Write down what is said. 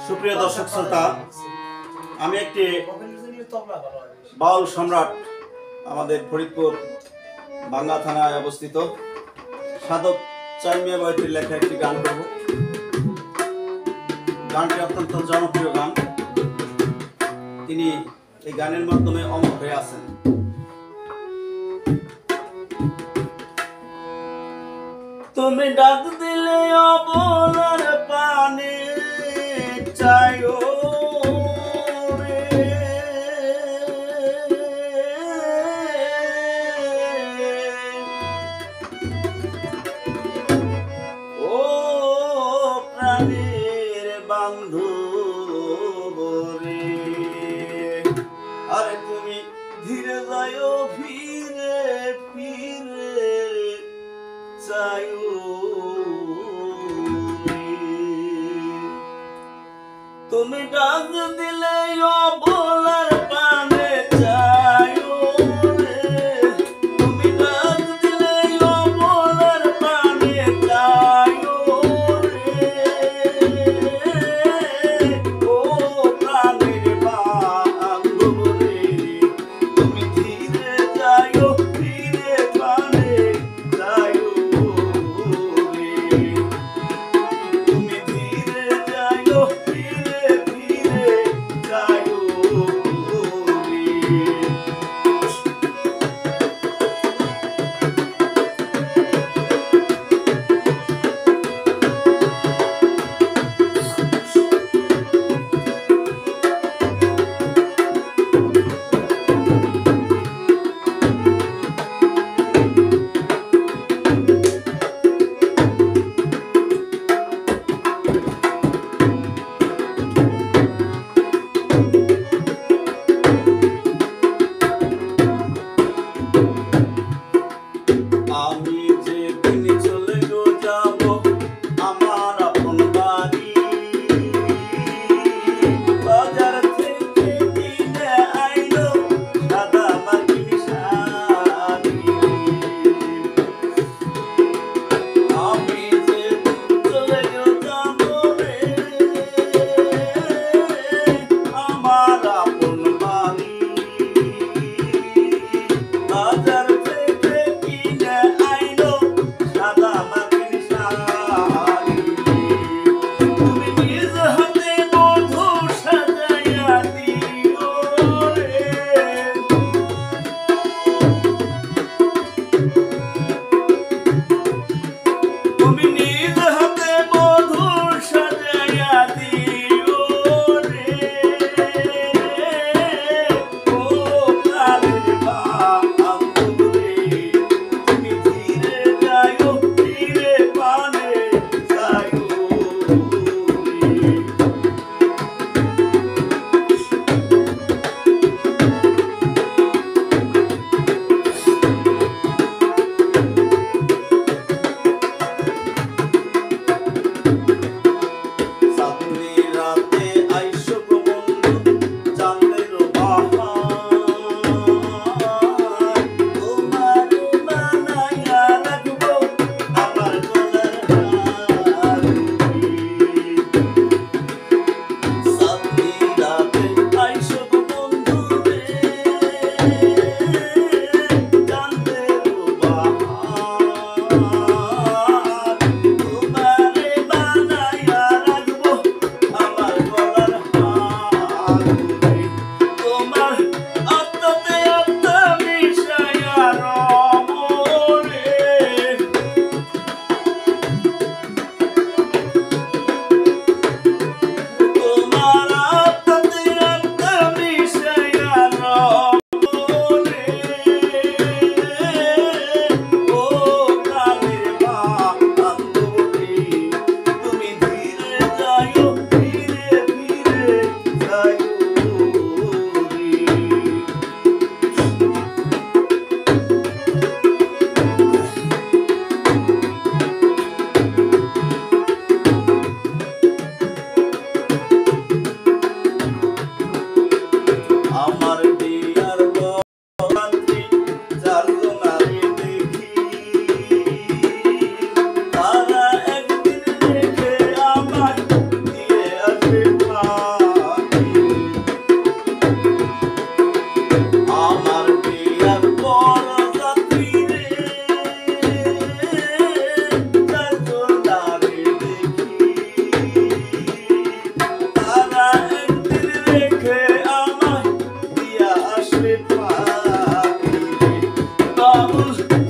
সুপ্রিয় দর্শক শ্রোতা, আমি একটি বাউল সম্রাট আমাদের ফরিদপুর বাঙ্গা থানায় অবস্থিত সাধক চাইমিয়া বইটির লেখা একটি গান করব। গানটি অত্যন্ত জনপ্রিয় গান। তিনি এই গানের মাধ্যমে অমর হয়ে আছেন। তুমি ডাক দিলে অবলার পানে চাইও রে, ও প্রাণের বান্ধব রে, আরে তুমি ধীরে যাইও ফিরে ফিরে চাইও রে। তুমি ডাক দিলে অবলার পানে চাইও রে, তুমি ডাক দিলে অবলার পানে চাইও রে, ও প্রাণের বান্ধব রে, তুমি ধীরে যাইও ফিরে পানে চাইও রে, তুমি ধীরে যাইও ফিরে ফিরে বাউল